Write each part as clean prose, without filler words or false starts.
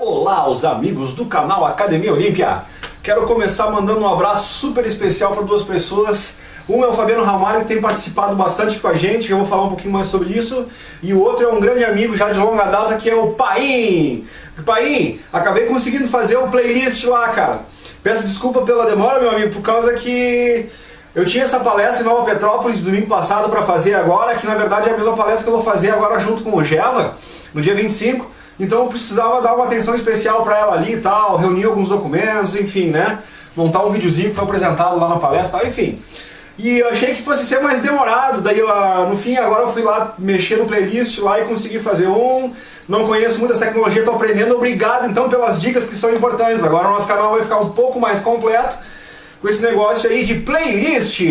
Olá, os amigos do canal Academia Olímpia. Quero começar mandando um abraço super especial para duas pessoas. Um é o Fabiano Ramalho, que tem participado bastante com a gente, eu vou falar um pouquinho mais sobre isso. E o outro é um grande amigo já de longa data, que é o Paim. Paim, acabei conseguindo fazer o playlist lá, cara. Peço desculpa pela demora, meu amigo, por causa que eu tinha essa palestra em Nova Petrópolis domingo passado para fazer agora, que na verdade é a mesma palestra que eu vou fazer agora junto com o Geva, no dia 25. Então eu precisava dar uma atenção especial para ela ali e tal, reunir alguns documentos, enfim, né? Montar um videozinho que foi apresentado lá na palestra, enfim. E eu achei que fosse ser mais demorado, daí no fim agora eu fui lá mexer no playlist lá e consegui fazer um. Não conheço muitas tecnologias, estou aprendendo, obrigado então pelas dicas que são importantes. Agora o nosso canal vai ficar um pouco mais completo com esse negócio aí de playlist.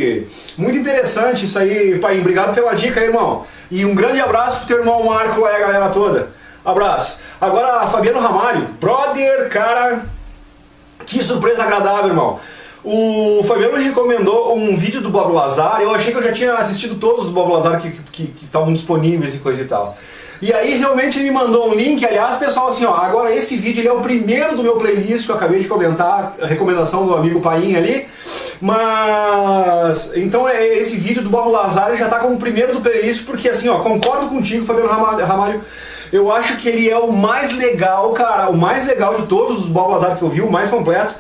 Muito interessante isso aí, pai. Obrigado pela dica aí, irmão. E um grande abraço pro teu irmão Marco lá e a galera toda. Abraço. Agora, Fabiano Ramalho, brother, cara, que surpresa agradável, irmão. O Fabiano me recomendou um vídeo do Bob Lazar. Eu achei que eu já tinha assistido todos do Bob Lazar que estavam disponíveis e coisa e tal. E aí realmente ele me mandou um link. Aliás, pessoal, assim, ó, agora esse vídeo ele é o primeiro do meu playlist que eu acabei de comentar, a recomendação do amigo Paim ali. Mas então esse vídeo do Bob Lazar já está como o primeiro do playlist, porque assim, ó, concordo contigo, Fabiano Ramalho. Eu acho que ele é o mais legal, cara, o mais legal de todos do Bob Lazar que eu vi, o mais completo.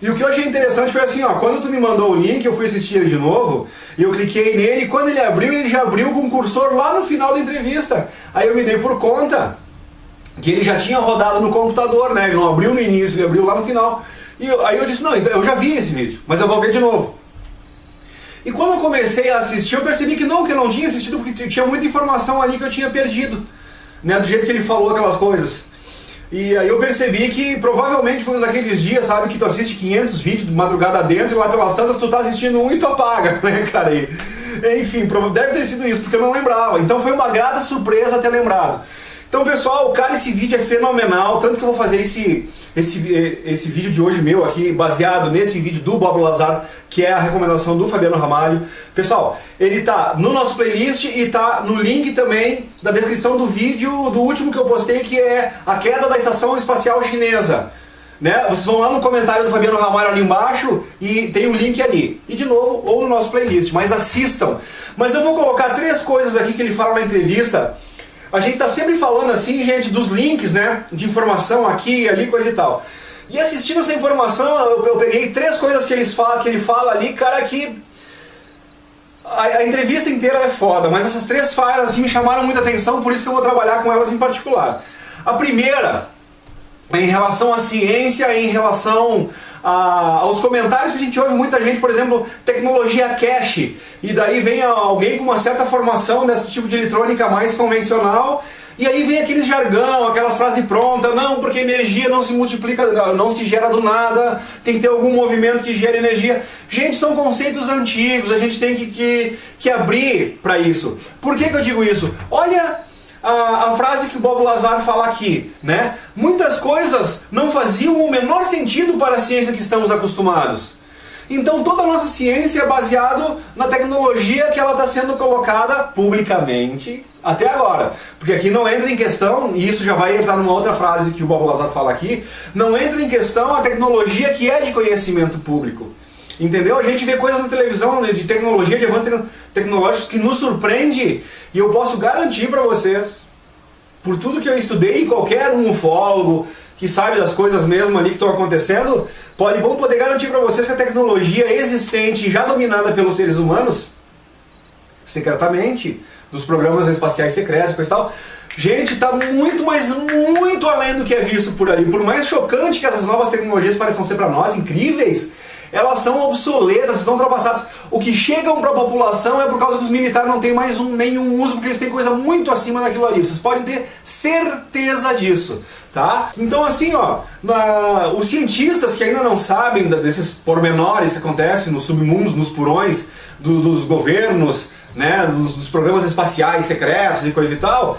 E o que eu achei interessante foi assim, ó, quando tu me mandou o link, eu fui assistir ele de novo, e eu cliquei nele, e quando ele já abriu com o cursor lá no final da entrevista. Aí eu me dei por conta que ele já tinha rodado no computador, né, ele não abriu no início, ele abriu lá no final. E aí eu disse, não, então eu já vi esse vídeo, mas eu vou ver de novo. E quando eu comecei a assistir, eu percebi que eu não tinha assistido, porque tinha muita informação ali que eu tinha perdido, né, do jeito que ele falou aquelas coisas. E aí eu percebi que provavelmente foi um daqueles dias, sabe, que tu assiste 500 vídeos de madrugada dentro e lá pelas tantas tu tá assistindo um e tu apaga, né, cara? Enfim, deve ter sido isso, porque eu não lembrava. Então foi uma grata surpresa ter lembrado. Então, pessoal, cara, esse vídeo é fenomenal, tanto que eu vou fazer esse vídeo de hoje meu aqui, baseado nesse vídeo do Bob Lazar, que é a recomendação do Fabiano Ramalho. Pessoal, ele tá no nosso playlist e tá no link também da descrição do vídeo do último que eu postei, que é a queda da estação espacial chinesa. Né? Vocês vão lá no comentário do Fabiano Ramalho ali embaixo e tem o link ali. E de novo, ou no nosso playlist, mas assistam. Mas eu vou colocar 3 coisas aqui que ele fala na entrevista. A gente está sempre falando assim, gente, dos links, né, de informação aqui, ali, coisa e tal. E assistindo essa informação, eu peguei 3 coisas que ele fala ali, cara, que a entrevista inteira é foda, mas essas 3 falas assim me chamaram muita atenção, por isso que eu vou trabalhar com elas em particular. A primeira é em relação à ciência, em relação aos comentários que a gente ouve muita gente, por exemplo, tecnologia cache, e daí vem alguém com uma certa formação desse tipo de eletrônica mais convencional, e aí vem aquele jargão, aquelas frases prontas, não, porque energia não se multiplica, não se gera do nada, tem que ter algum movimento que gere energia. Gente, são conceitos antigos, a gente tem que abrir para isso. Por que eu digo isso? Olha a frase que o Bob Lazar fala aqui, né? Muitas coisas não faziam o menor sentido para a ciência que estamos acostumados. Então toda a nossa ciência é baseada na tecnologia que ela está sendo colocada publicamente até agora. Porque aqui não entra em questão, e isso já vai entrar numa outra frase que o Bob Lazar fala aqui, não entra em questão a tecnologia que é de conhecimento público. Entendeu? A gente vê coisas na televisão, né, de tecnologia, de avanços tecnológicos que nos surpreende, e eu posso garantir para vocês, por tudo que eu estudei, qualquer ufólogo que sabe das coisas mesmo ali que estão acontecendo, vão poder garantir para vocês que a tecnologia existente e já dominada pelos seres humanos, secretamente, dos programas espaciais secretos e coisa e tal, gente, está muito, mas muito além do que é visto por ali. Por mais chocante que essas novas tecnologias pareçam ser para nós, incríveis, elas são obsoletas, estão ultrapassadas. O que chegam para a população é por causa que os militares não têm mais nenhum uso, porque eles têm coisa muito acima daquilo ali. Vocês podem ter certeza disso, tá? Então assim, ó, os cientistas que ainda não sabem desses pormenores que acontecem nos submundos, nos porões dos governos, né, dos programas espaciais secretos e coisa e tal,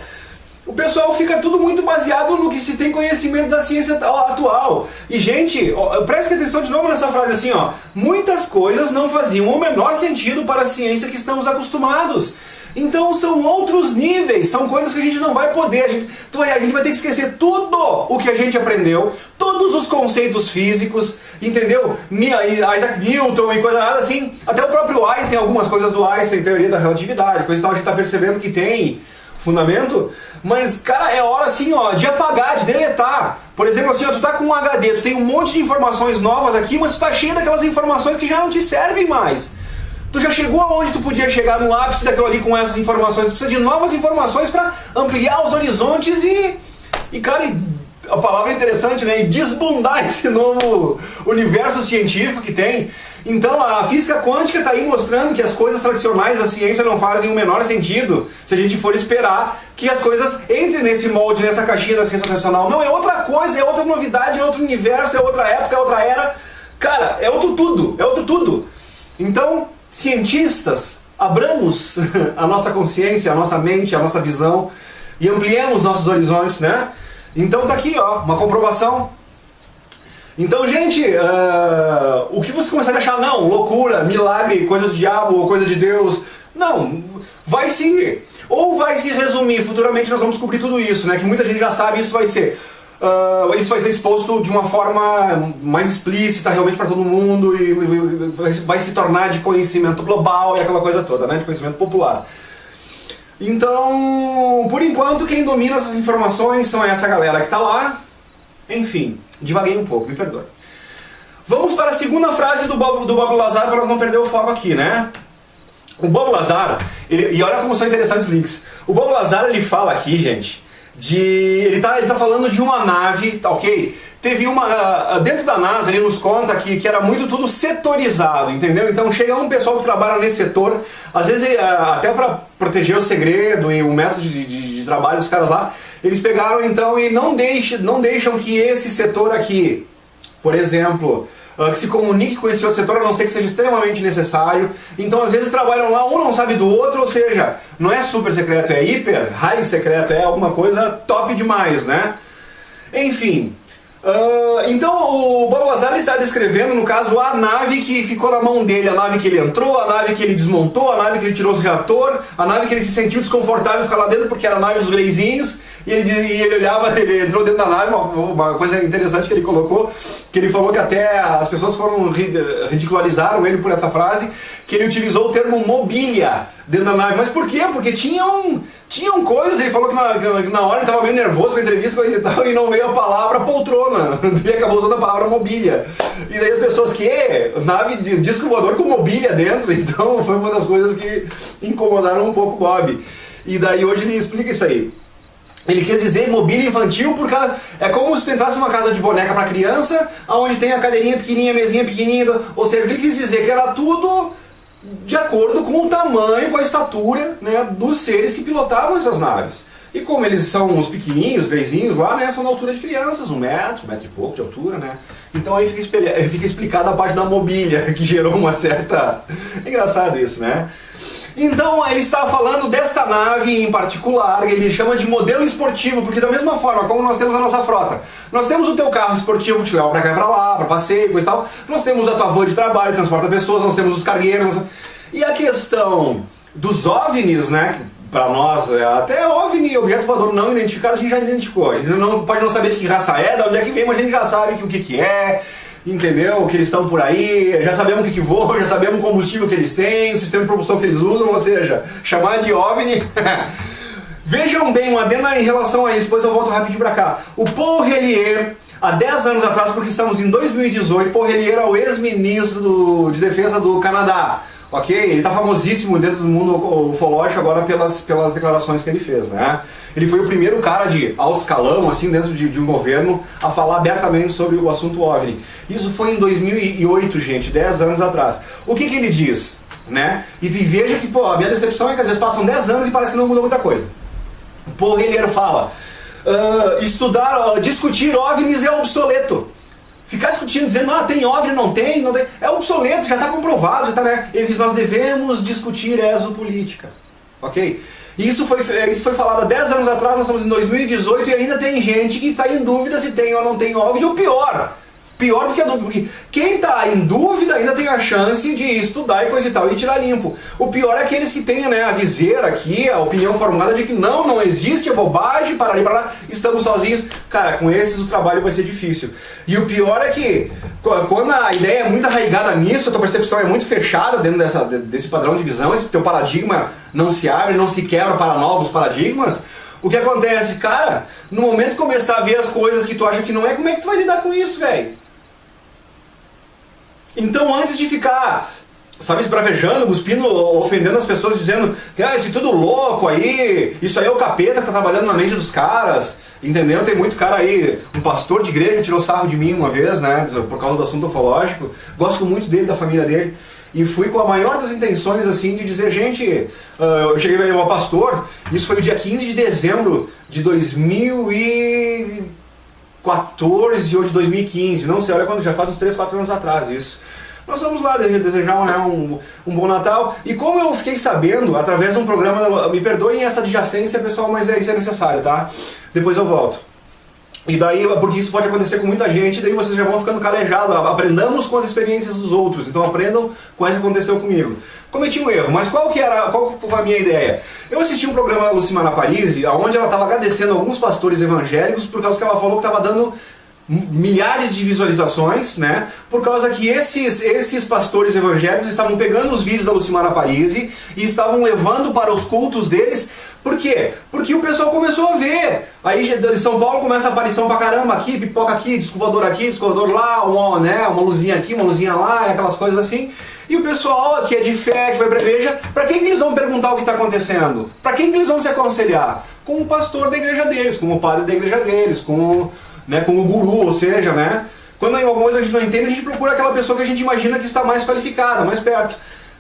o pessoal fica tudo muito baseado no que se tem conhecimento da ciência atual. E, gente, preste atenção de novo nessa frase assim, ó. Muitas coisas não faziam o menor sentido para a ciência que estamos acostumados. Então são outros níveis, são coisas que a gente não vai poder, a gente vai ter que esquecer tudo o que a gente aprendeu, todos os conceitos físicos, entendeu? Isaac Newton e coisa assim, até o próprio Einstein, algumas coisas do Einstein, teoria da relatividade, coisa e tal, a gente tá percebendo que tem fundamento, mas, cara, é hora assim, ó, de apagar, de deletar. Por exemplo, assim, ó, tu tá com um HD, tu tem um monte de informações novas aqui, mas tu tá cheio daquelas informações que já não te servem mais. Tu já chegou aonde tu podia chegar no ápice daquilo ali com essas informações. Tu precisa de novas informações para ampliar os horizontes e cara, a palavra é interessante, né? E desbundar esse novo universo científico que tem. Então a física quântica está aí mostrando que as coisas tradicionais da ciência não fazem o menor sentido se a gente for esperar que as coisas entrem nesse molde, nessa caixinha da ciência tradicional. Não, é outra coisa, é outra novidade, é outro universo, é outra época, é outra era. Cara, é outro tudo, é outro tudo. Então, cientistas, abramos a nossa consciência, a nossa mente, a nossa visão e ampliemos nossos horizontes, né? Então tá aqui, ó, uma comprovação. Então, gente, o que vocês começarem a achar, não, loucura, milagre, coisa do diabo ou coisa de Deus, não, vai se resumir, futuramente nós vamos descobrir tudo isso, né? Que muita gente já sabe, isso vai ser exposto de uma forma mais explícita realmente para todo mundo e vai se tornar de conhecimento global e aquela coisa toda, né? De conhecimento popular. Então, por enquanto, quem domina essas informações são essa galera que está lá. Enfim, divaguei um pouco, me perdoe. Vamos para a segunda frase do Bob Lazar para nós não perder o foco aqui, né? O Bob Lazar, e olha como são interessantes os links. O Bob Lazar, ele fala aqui, gente, ele tá falando de uma nave, tá ok? Teve uma, dentro da NASA ele nos conta que era muito tudo setorizado, entendeu? Então chega um pessoal que trabalha nesse setor, às vezes até para proteger o segredo e o método de trabalho dos caras lá, eles pegaram então e não deixam que esse setor aqui, por exemplo, que se comunique com esse outro setor, a não ser que seja extremamente necessário. Então às vezes trabalham lá, um não sabe do outro, ou seja, não é super secreto, é hiper, high secreto, é alguma coisa top demais, né? Enfim, então o Bob Lazar está descrevendo, no caso, a nave que ficou na mão dele, a nave que ele entrou, a nave que ele desmontou, a nave que ele tirou os reator, a nave que ele se sentiu desconfortável ficar lá dentro porque era a nave dos Greyzinhos, e ele olhava, ele entrou dentro da nave, uma coisa interessante que ele colocou, que ele falou que até as pessoas ridicularizaram ele por essa frase, que ele utilizou o termo mobília dentro da nave. Mas por quê? Porque tinham coisas, ele falou que na hora ele estava meio nervoso com a entrevista, coisa e tal, e não veio a palavra poltrona, ele acabou usando a palavra mobília. E daí as pessoas, nave de disco voador com mobília dentro, então foi uma das coisas que incomodaram um pouco o Bob. E daí hoje ele explica isso aí. Ele quer dizer mobília infantil porque é como se tu entrasse numa casa de boneca para criança, onde tem a cadeirinha pequenininha, a mesinha pequenininha, ou seja, ele quis dizer que era tudo de acordo com o tamanho, com a estatura, né, dos seres que pilotavam essas naves. E como eles são uns pequenininhos, Greyzinhos lá, né, são da altura de crianças, 1 metro e pouco de altura, né. Então aí fica explicada a parte da mobília, que gerou uma certa... É engraçado isso, né. Então ele estava falando desta nave em particular, ele chama de modelo esportivo, porque da mesma forma como nós temos a nossa frota, nós temos o teu carro esportivo que te leva pra cá e pra lá, pra passeio e tal, nós temos a tua van de trabalho, que transporta pessoas, nós temos os cargueiros, e a questão dos OVNIs, né, pra nós, até OVNI, objeto voador não identificado, a gente já identificou, a gente pode não saber de que raça é, de onde é que vem, mas a gente já sabe o que é, entendeu? Que eles estão por aí, já sabemos o que voa, já sabemos o combustível que eles têm, o sistema de propulsão que eles usam, ou seja, chamar de OVNI. Vejam bem, uma adenda em relação a isso, depois eu volto rapidinho pra cá. O Paul Hellyer, há 10 anos atrás, porque estamos em 2018, Paul Hellyer é o ex-ministro de defesa do Canadá. Ok? Ele está famosíssimo dentro do mundo ufológico agora pelas declarações que ele fez, né? Ele foi o primeiro cara de alto escalão, assim, dentro de um governo, a falar abertamente sobre o assunto OVNI. Isso foi em 2008, gente, 10 anos atrás. O que ele diz, né? E veja que, pô, a minha decepção é que às vezes passam 10 anos e parece que não mudou muita coisa. O Paul Hellyer fala, discutir OVNIs é obsoleto. Ficar discutindo, dizendo, tem OVNI, não tem, é obsoleto, já está comprovado, já está, né? Ele diz, nós devemos discutir exopolítica, ok? E isso foi falado há 10 anos atrás, nós estamos em 2018 e ainda tem gente que está em dúvida se tem ou não tem OVNI, ou pior, Pior do que a dúvida, porque quem tá em dúvida ainda tem a chance de estudar e coisa e tal, e tirar limpo. O pior é aqueles que têm, né, a viseira aqui, a opinião formada de que não existe, é bobagem, para ali, para lá, estamos sozinhos. Cara, com esses o trabalho vai ser difícil. E o pior é que, quando a ideia é muito arraigada nisso, a tua percepção é muito fechada dentro desse padrão de visão, esse teu paradigma não se abre, não se quebra para novos paradigmas, o que acontece? Cara, no momento de começar a ver as coisas que tu acha que não é, como é que tu vai lidar com isso, velho? Então, antes de ficar, sabe, esbravejando, cuspindo, ofendendo as pessoas, dizendo que esse tudo louco aí, isso aí é o capeta que tá trabalhando na mente dos caras, entendeu? Tem muito cara aí, um pastor de igreja que tirou sarro de mim uma vez, né, por causa do assunto ufológico. Gosto muito dele, da família dele. E fui com a maior das intenções, assim, de dizer, gente, eu cheguei ao pastor, isso foi no dia 15 de dezembro de 2014 ou de 2015, não sei, olha quando, já faz uns 3, 4 anos atrás isso. Nós vamos lá desejar, né, um bom Natal, e como eu fiquei sabendo, através de um programa, me perdoem essa adjacência, pessoal, mas isso é necessário, tá? Depois eu volto. E daí, porque isso pode acontecer com muita gente, daí vocês já vão ficando calejados. Aprendamos com as experiências dos outros, então aprendam com essa que aconteceu comigo. Cometi um erro, mas qual foi a minha ideia? Eu assisti um programa da Lucimara Parisi, onde ela estava agradecendo alguns pastores evangélicos por causa que ela falou que estava dando milhares de visualizações, né? Por causa que esses pastores evangélicos estavam pegando os vídeos da Lucimara Parisi e estavam levando para os cultos deles. Por quê? Porque o pessoal começou a ver. Aí em São Paulo começa a aparição pra caramba aqui, pipoca aqui, descovador lá, uma luzinha aqui, uma luzinha lá, aquelas coisas assim. E o pessoal que é de fé, que vai pra igreja, pra quem que eles vão perguntar o que está acontecendo? Pra quem que eles vão se aconselhar? Com o pastor da igreja deles, com o padre da igreja deles, com o guru, ou seja, né? Quando em alguma coisa a gente não entende, a gente procura aquela pessoa que a gente imagina que está mais qualificada, mais perto.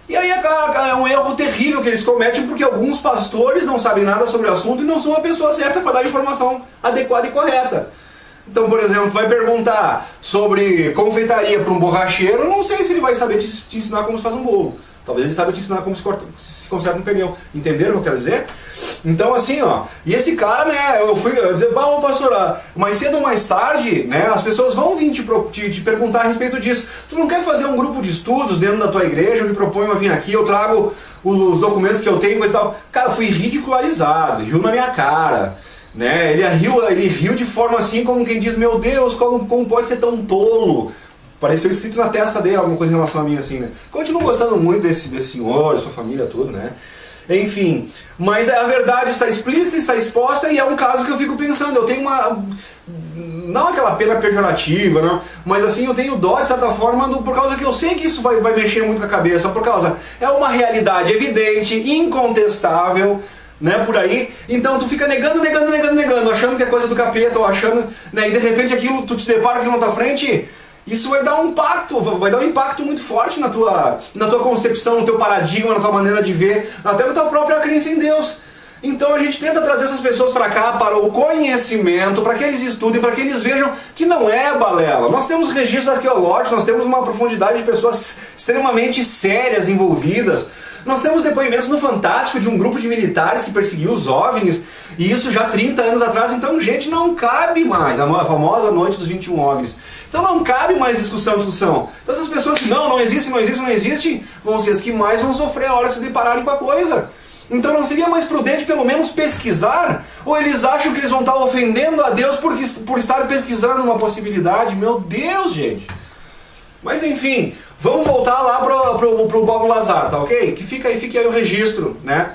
E aí é um erro terrível que eles cometem, porque alguns pastores não sabem nada sobre o assunto e não são a pessoa certa para dar a informação adequada e correta. Então, por exemplo, tu vai perguntar sobre confeitaria para um borracheiro, eu não sei se ele vai saber te ensinar como se faz um bolo. Talvez ele saiba te ensinar como se conserta um pneu. Entenderam o que eu quero dizer? Então, assim, ó, e esse cara, né, eu dizer, pastor, mais cedo ou mais tarde, né, as pessoas vão vir te perguntar a respeito disso. Tu não quer fazer um grupo de estudos dentro da tua igreja? Eu me proponho a vir aqui, eu trago os documentos que eu tenho, coisa e tal. Cara, eu fui ridicularizado, riu na minha cara, né, ele riu de forma assim, como quem diz, meu Deus, como pode ser tão tolo? Pareceu escrito na testa dele alguma coisa em relação a mim, assim, né. Continuo gostando muito desse senhor, sua família, tudo, né. Enfim, mas a verdade está explícita, está exposta, e é um caso que eu fico pensando, eu tenho não aquela pena pejorativa, não, mas assim, eu tenho dó, de certa forma, por causa que eu sei que isso vai mexer muito com a cabeça, por causa, é uma realidade evidente, incontestável, né, por aí, então tu fica negando, achando que é coisa do capeta, ou achando, né, e de repente aquilo, tu te depara aquilo na tua frente. Isso vai dar um impacto muito forte na tua concepção, no teu paradigma, na tua maneira de ver, até na tua própria crença em Deus. Então a gente tenta trazer essas pessoas para cá, para o conhecimento, para que eles estudem, para que eles vejam que não é balela. Nós temos registros arqueológicos, nós temos uma profundidade de pessoas extremamente sérias envolvidas. Nós temos depoimentos no Fantástico de um grupo de militares que perseguiu os OVNIs, e isso já 30 anos atrás. Então, gente, não cabe mais a famosa noite dos 21 OVNIs. Então não cabe mais discussão. Então essas pessoas que não existe, vão ser as que mais vão sofrer a hora que se depararem com a coisa. Então não seria mais prudente pelo menos pesquisar? Ou eles acham que eles vão estar ofendendo a Deus por estar pesquisando uma possibilidade? Meu Deus, gente! Mas enfim, vamos voltar lá pro Bob Lazar, tá ok? Que fique aí o registro, né,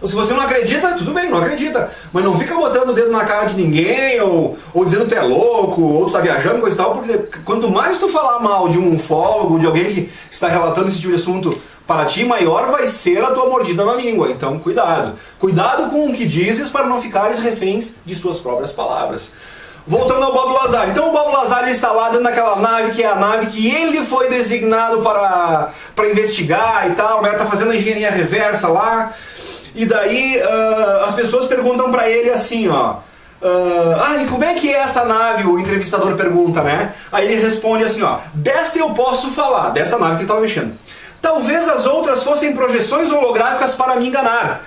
Se você não acredita, tudo bem, não acredita. Mas não fica botando o dedo na cara de ninguém, ou dizendo que tu é louco, ou tu tá viajando, coisa e tal, porque quanto mais tu falar mal de um ufólogo, de alguém que está relatando esse tipo de assunto para ti, maior vai ser a tua mordida na língua. Então, cuidado. Cuidado com o que dizes para não ficares reféns de suas próprias palavras. Voltando ao Bob Lazar. Então o Bob Lazar ele está lá dentro daquela nave, que é a nave que ele foi designado para investigar e tal, né? Tá fazendo a engenharia reversa lá. E daí as pessoas perguntam pra ele assim, ó, e como é que é essa nave? O entrevistador pergunta, né? Aí ele responde assim, ó, dessa eu posso falar, dessa nave que ele estava mexendo. Talvez as outras fossem projeções holográficas para me enganar.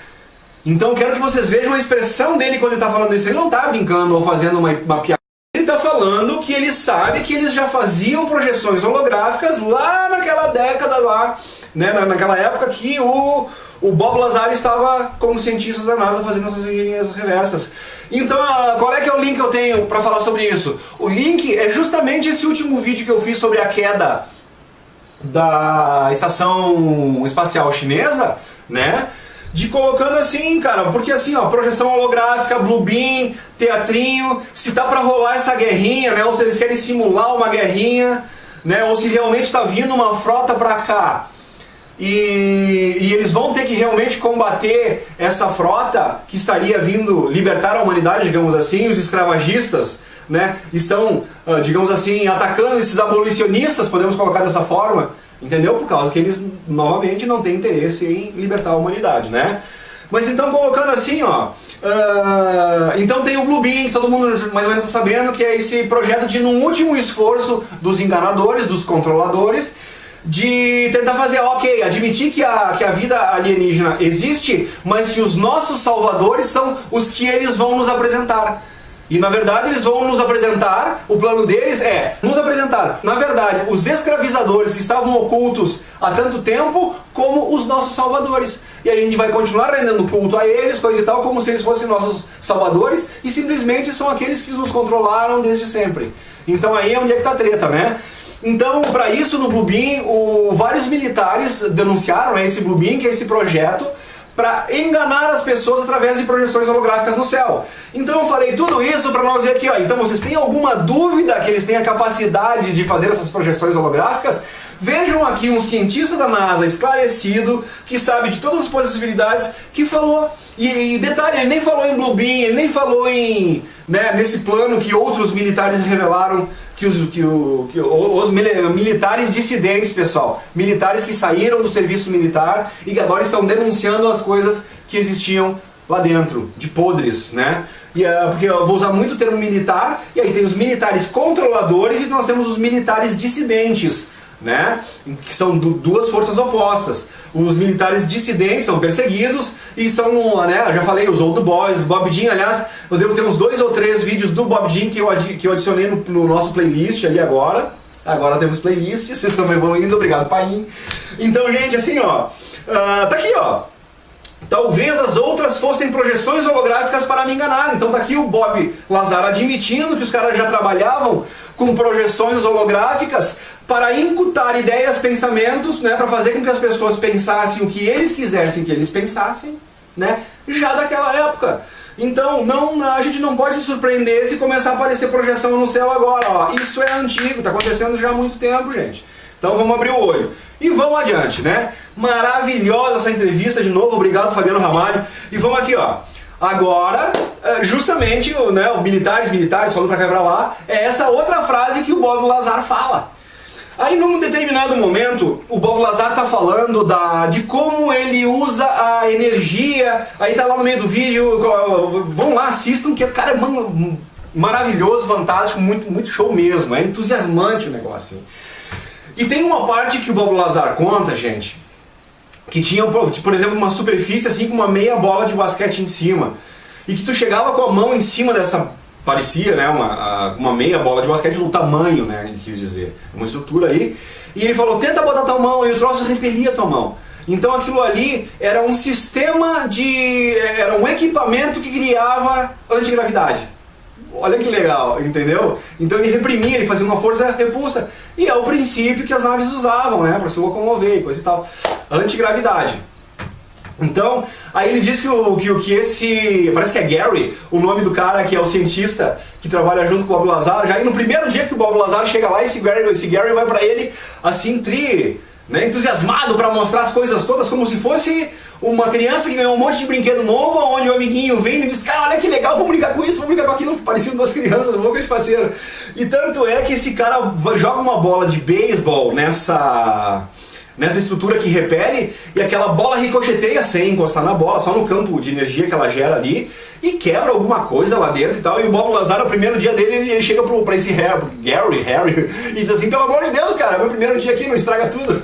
Então eu quero que vocês vejam a expressão dele quando ele está falando isso. Ele não está brincando ou fazendo uma piada. Ele tá falando que ele sabe que eles já faziam projeções holográficas lá naquela década lá, né, naquela época que o Bob Lazar estava como cientistas da NASA fazendo essas engenharias reversas. Então, qual é que é o link que eu tenho para falar sobre isso? O link é justamente esse último vídeo que eu fiz sobre a queda da estação espacial chinesa, né? De colocando assim, cara, porque assim, ó, projeção holográfica, Blue Beam, teatrinho, se tá pra rolar essa guerrinha, né? Ou se eles querem simular uma guerrinha, né? Ou se realmente tá vindo uma frota pra cá. E eles vão ter que realmente combater essa frota que estaria vindo libertar a humanidade, digamos assim, os escravagistas, né, estão, digamos assim, atacando esses abolicionistas, podemos colocar dessa forma, entendeu? Por causa que eles, novamente, não têm interesse em libertar a humanidade, né? Mas então, colocando assim, ó, então tem o Blue Beam, que todo mundo mais ou menos está sabendo, que é esse projeto de, num último esforço dos enganadores, dos controladores, de tentar fazer, ok, admitir que a vida alienígena existe, mas que os nossos salvadores são os que eles vão nos apresentar. E na verdade eles vão nos apresentar, o plano deles é nos apresentar, na verdade, os escravizadores que estavam ocultos há tanto tempo, como os nossos salvadores. E aí a gente vai continuar rendendo culto a eles, coisa e tal, como se eles fossem nossos salvadores, e simplesmente são aqueles que nos controlaram desde sempre. Então aí é onde é que tá a treta, né? Então, para isso, no Blue Beam, vários militares denunciaram, né, esse Blue Beam, que é esse projeto, para enganar as pessoas através de projeções holográficas no céu. Então eu falei tudo isso para nós ver aqui, ó. Então vocês têm alguma dúvida que eles têm a capacidade de fazer essas projeções holográficas? Vejam aqui um cientista da NASA esclarecido, que sabe de todas as possibilidades, que falou. E detalhe, ele nem falou em Blue Beam, ele nem falou em, né, nesse plano que outros militares revelaram, que os militares dissidentes, pessoal, militares que saíram do serviço militar e que agora estão denunciando as coisas que existiam lá dentro, de podres, né? Porque eu vou usar muito o termo militar, e aí tem os militares controladores e nós temos os militares dissidentes, né? Que são duas forças opostas. Os militares dissidentes são perseguidos e são, né, eu já falei, os Old Boys, Bob Jean, aliás, eu devo ter uns 2 ou 3 vídeos do Bob Jean que eu adicionei no nosso playlist ali agora. Agora temos playlist, vocês também vão indo, obrigado, Paim. Então, gente, assim, ó, tá aqui, ó. Talvez as outras fossem projeções holográficas para me enganar. Então tá aqui o Bob Lazar admitindo que os caras já trabalhavam com projeções holográficas para incutar ideias, pensamentos, né, para fazer com que as pessoas pensassem o que eles quisessem que eles pensassem, né, já daquela época. Então a gente não pode se surpreender se começar a aparecer projeção no céu agora, ó. Isso é antigo, está acontecendo já há muito tempo, gente. Então vamos abrir o olho. E vamos adiante, né? Maravilhosa essa entrevista de novo, obrigado Fabiano Ramalho. E vamos aqui, ó. Agora, justamente, né, o militares, falando pra cá e pra lá, é essa outra frase que o Bob Lazar fala. Aí num determinado momento, o Bob Lazar tá falando de como ele usa a energia, aí tá lá no meio do vídeo, vão lá, assistam, que o cara é maravilhoso, fantástico, muito show mesmo, é entusiasmante o negócio, assim. E tem uma parte que o Bob Lazar conta, gente, que tinha, por exemplo, uma superfície assim com uma meia bola de basquete em cima. E que tu chegava com a mão em cima dessa, parecia, né, uma meia bola de basquete no tamanho, né, ele quis dizer, uma estrutura aí. E ele falou, tenta botar tua mão, e o troço repelia tua mão. Então aquilo ali era um sistema era um equipamento que criava antigravidade. Olha que legal, entendeu? Então ele reprimia, ele fazia uma força repulsa. E é o princípio que as naves usavam, né, para se locomover e coisa e tal. Antigravidade. Então, aí ele diz que esse... Parece que é Gary, o nome do cara que é o cientista que trabalha junto com o Bob Lazar. Já aí no primeiro dia que o Bob Lazar chega lá, esse Gary vai pra ele assim, né, entusiasmado para mostrar as coisas todas, como se fosse uma criança que ganhou um monte de brinquedo novo, onde o amiguinho vem e diz, cara, olha que legal, vamos brincar com isso, vamos brincar com aquilo, pareciam duas crianças loucas de fazer. E tanto é que esse cara joga uma bola de beisebol nessa estrutura que repele, e aquela bola ricocheteia sem encostar na bola, só no campo de energia que ela gera ali, e quebra alguma coisa lá dentro e tal. E o Bob Lazar, no primeiro dia dele, ele chega pra esse Harry, e diz assim: pelo amor de Deus, cara, meu primeiro dia aqui, não estraga tudo.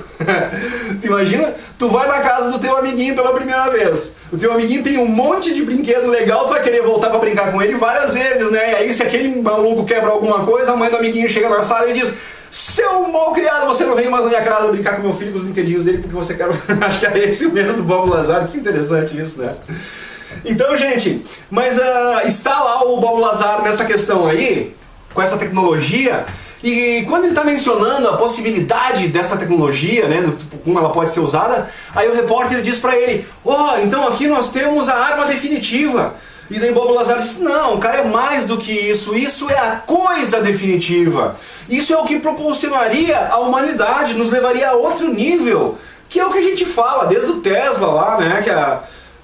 Tu imagina? Tu vai na casa do teu amiguinho pela primeira vez. O teu amiguinho tem um monte de brinquedo legal, tu vai querer voltar pra brincar com ele várias vezes, né? E aí, se aquele maluco quebra alguma coisa, a mãe do amiguinho chega na sala e diz: seu mal criado, você não vem mais na minha casa brincar com meu filho, com os brinquedinhos dele, porque você quer... Acho que é esse o medo do Bob Lazar. Que interessante isso, né? Então, gente, mas está lá o Bob Lazar nessa questão aí, com essa tecnologia, e quando ele está mencionando a possibilidade dessa tecnologia, né, como ela pode ser usada, aí o repórter diz para ele: então aqui nós temos a arma definitiva. E daí Bob Lazar disse: não, cara, é mais do que isso, isso é a coisa definitiva. Isso é o que proporcionaria à humanidade, nos levaria a outro nível, que é o que a gente fala, desde o Tesla lá, né,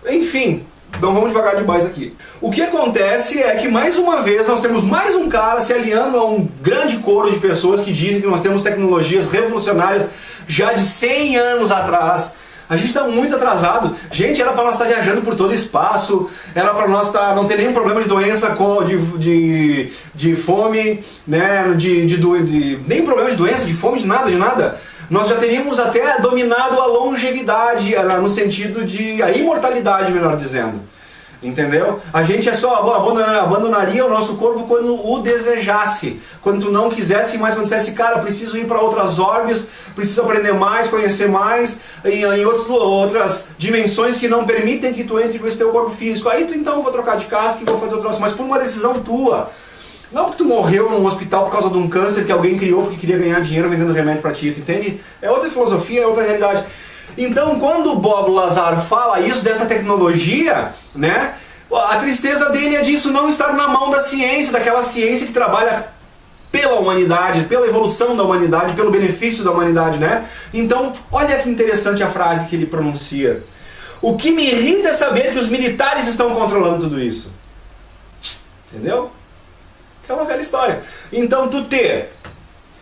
enfim, então vamos devagar demais aqui. O que acontece é que, mais uma vez, nós temos mais um cara se aliando a um grande coro de pessoas que dizem que nós temos tecnologias revolucionárias já de 100 anos atrás. A gente está muito atrasado. Gente, era para nós estar viajando por todo o espaço, era para nós não ter nenhum problema de doença, de fome, né? Nem problema de doença, de fome, de nada. Nós já teríamos até dominado a longevidade, no sentido de a imortalidade, melhor dizendo. Entendeu? A gente só abandonaria o nosso corpo quando o desejasse. Quando tu não quisesse mais, quando dissesse: cara, preciso ir para outras órbitas, preciso aprender mais, conhecer mais, em outras dimensões que não permitem que tu entre com esse teu corpo físico. Aí tu, então, eu vou trocar de casca e vou fazer outro troço, mas por uma decisão tua. Não porque tu morreu num hospital por causa de um câncer que alguém criou porque queria ganhar dinheiro vendendo remédio pra ti, tu entende? É outra filosofia, é outra realidade. Então, quando o Bob Lazar fala isso, dessa tecnologia, né, a tristeza dele é disso não estar na mão da ciência, daquela ciência que trabalha pela humanidade, pela evolução da humanidade, pelo benefício da humanidade, né? Então, olha que interessante a frase que ele pronuncia: o que me irrita é saber que os militares estão controlando tudo isso. Entendeu? Aquela velha história. Então, tu ter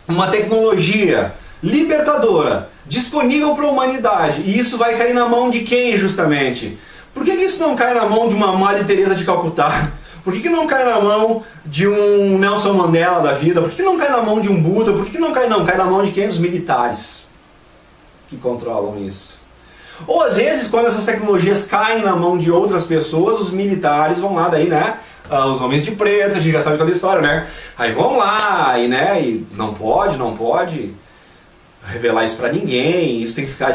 uma tecnologia libertadora, disponível para a humanidade, e isso vai cair na mão de quem, justamente? Por que isso não cai na mão de uma Madre Teresa de Calcutá? Por que não cai na mão de um Nelson Mandela da vida? Por que não cai na mão de um Buda? Por que não cai? Não, cai na mão de quem? Dos militares que controlam isso. Ou às vezes, quando essas tecnologias caem na mão de outras pessoas, os militares vão lá daí, né? Os homens de preto, a gente já sabe toda a história, né? Aí vão lá e não pode revelar isso pra ninguém, isso tem que ficar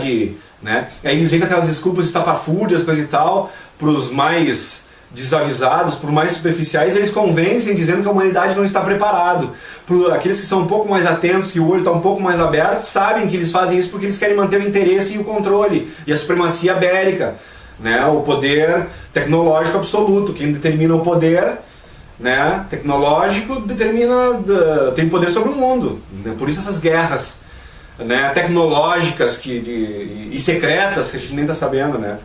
né? Aí eles vêm com aquelas desculpas estapafúrdias, coisa e tal, pros mais desavisados, por mais superficiais, eles convencem dizendo que a humanidade não está preparado. Por aqueles que são um pouco mais atentos, que o olho está um pouco mais aberto, sabem que eles fazem isso porque eles querem manter o interesse e o controle, e a supremacia bélica, né? O poder tecnológico absoluto. Quem determina o poder, né, tecnológico tem poder sobre o mundo, né? Por isso essas guerras, né, tecnológicas e secretas que a gente nem está sabendo, né?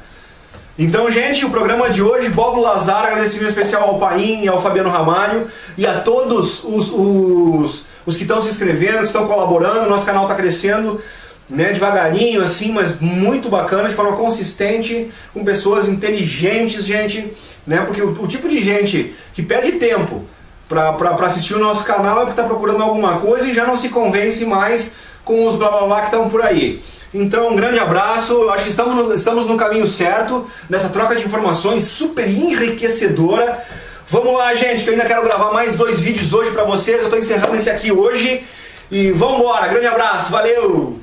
Então, gente, o programa de hoje, Bob Lazar, agradecimento especial ao Paim e ao Fabiano Ramalho e a todos os que estão se inscrevendo, que estão colaborando. Nosso canal está crescendo, né, devagarinho assim, mas muito bacana, de forma consistente, com pessoas inteligentes, gente, né? Porque o tipo de gente que perde tempo para assistir o nosso canal é porque está procurando alguma coisa e já não se convence mais com os blá blá blá que estão por aí. Então, um grande abraço, acho que estamos no caminho certo, nessa troca de informações super enriquecedora. Vamos lá, gente, que eu ainda quero gravar mais 2 vídeos hoje pra vocês. Eu tô encerrando esse aqui hoje e vambora, grande abraço, valeu!